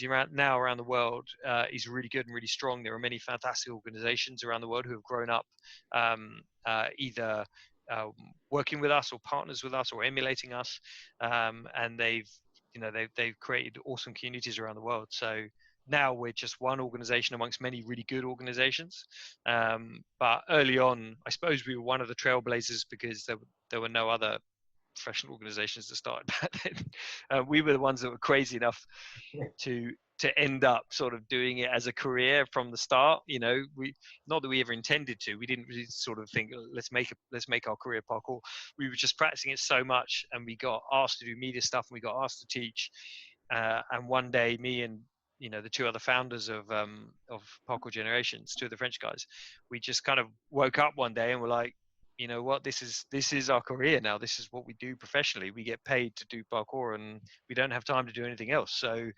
around now around the world is really good and really strong. There are many fantastic organizations around the world who have grown up either working with us or partners with us or emulating us, and they've created awesome communities around the world. So now we're just one organization amongst many really good organizations. But early on, I suppose we were one of the trailblazers because there were no other professional organizations that started back then. We were the ones that were crazy enough to end up sort of doing it as a career from the start. We, not that we ever intended to, we didn't really sort of think, let's make our career parkour. We were just practicing it so much, and we got asked to do media stuff, and we got asked to teach. And one day, me and the two other founders of Parkour Generations, two of the French guys, we just kind of woke up one day and were like, you know what, this is our career now. This is what we do professionally. We get paid to do parkour, and we don't have time to do anything else. So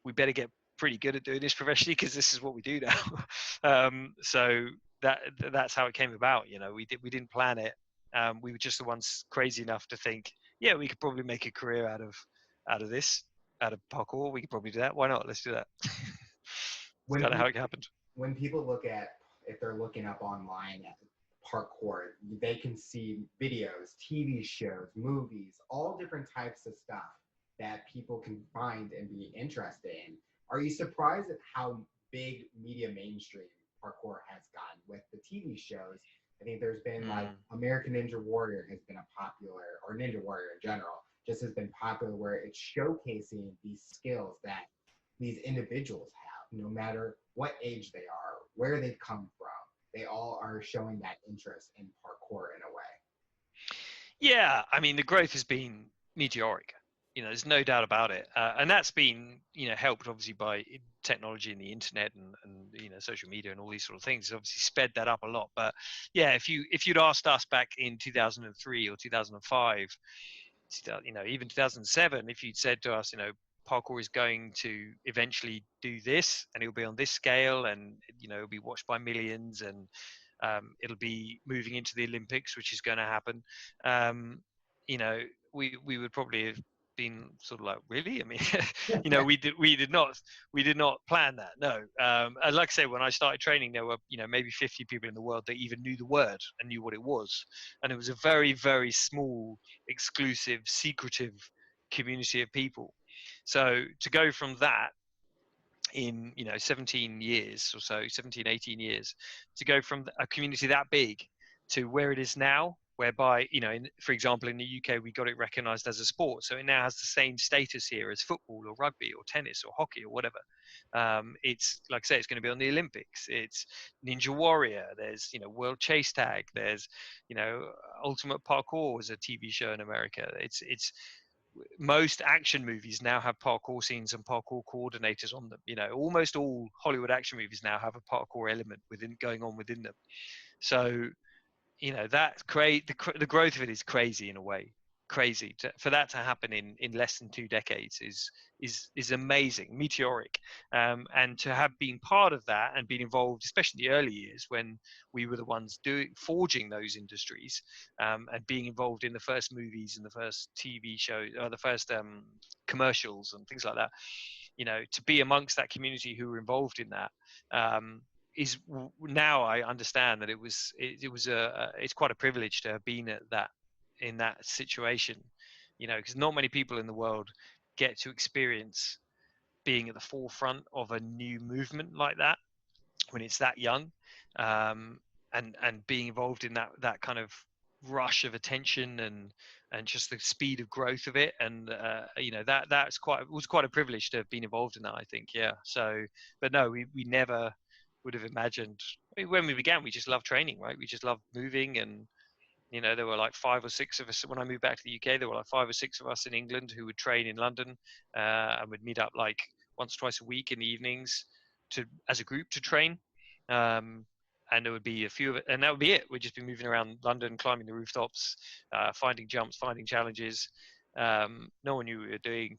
we better get pretty good at doing this professionally, because this is what we do now. So that's how it came about. We didn't plan it. We were just the ones crazy enough to think, yeah, we could probably make a career out of this, out of parkour. We could probably do that. Why not? Let's do that. It's kind of how it happened. When people look at, if they're looking up online at parkour, they can see videos, TV shows, movies, all different types of stuff that people can find and be interested in. Are you surprised at how big media mainstream parkour has gotten with the TV shows? I think there's been like American Ninja Warrior has been a popular, or Ninja Warrior in general, just has been popular, where it's showcasing these skills that these individuals have, no matter what age they are, where they've come from. They all are showing that interest in parkour in a way. Yeah, I mean, the growth has been meteoric. There's no doubt about it, and that's been helped obviously by technology and the internet and social media and all these sort of things. It's obviously sped that up a lot. But yeah, if you'd asked us back in 2003 or 2005, even 2007, if you'd said to us, parkour is going to eventually do this, and it'll be on this scale, and it'll be watched by millions, and it'll be moving into the Olympics, which is going to happen, we would probably have been sort of like, really? I mean, we did not plan that. No. And like I say, when I started training, there were maybe 50 people in the world that even knew the word and knew what it was, and it was a very, very small, exclusive, secretive community of people. So to go from that in 17 years or so, 17, 18 years, to go from a community that big to where it is now, whereby for example, in the UK, we got it recognized as a sport, so it now has the same status here as football or rugby or tennis or hockey or whatever. It's like I say, it's going to be on the Olympics. It's Ninja Warrior, there's World Chase Tag, there's Ultimate Parkour was a TV show in America. It's most action movies now have parkour scenes and parkour coordinators on them. Almost all Hollywood action movies now have a parkour element going on within them. So that's great. The growth of it is crazy in a way. Crazy for that to happen in less than 2 decades is amazing, meteoric, and to have been part of that and been involved, especially in the early years when we were the ones forging those industries, and being involved in the first movies and the first TV shows, or the first commercials and things like that. To be amongst that community who were involved in that. Is now I understand that it's quite a privilege to have been in that situation, because not many people in the world get to experience being at the forefront of a new movement like that when it's that young, and being involved in that kind of rush of attention and just the speed of growth of it, and was quite a privilege to have been involved in that, I think. Yeah. So, but no, we never would have imagined. When we began, we just loved training, right? We just loved moving, and there were like 5 or 6 of us when I moved back to the UK. There were like 5 or 6 of us in England who would train in London, and would meet up like once or twice a week in the evenings as a group to train. And there would be a few of it, and that would be it. We'd just be moving around London, climbing the rooftops, finding jumps, finding challenges. No one knew what we were doing.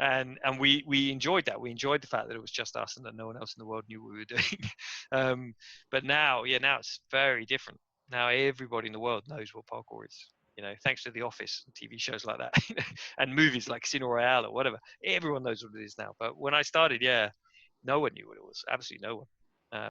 And we enjoyed that. We enjoyed the fact that it was just us and that no one else in the world knew what we were doing. But now it's very different. Now everybody in the world knows what parkour is. You know, thanks to The Office and TV shows like that, and movies like Casino Royale or whatever. Everyone knows what it is now. But when I started, yeah, no one knew what it was. Absolutely no one.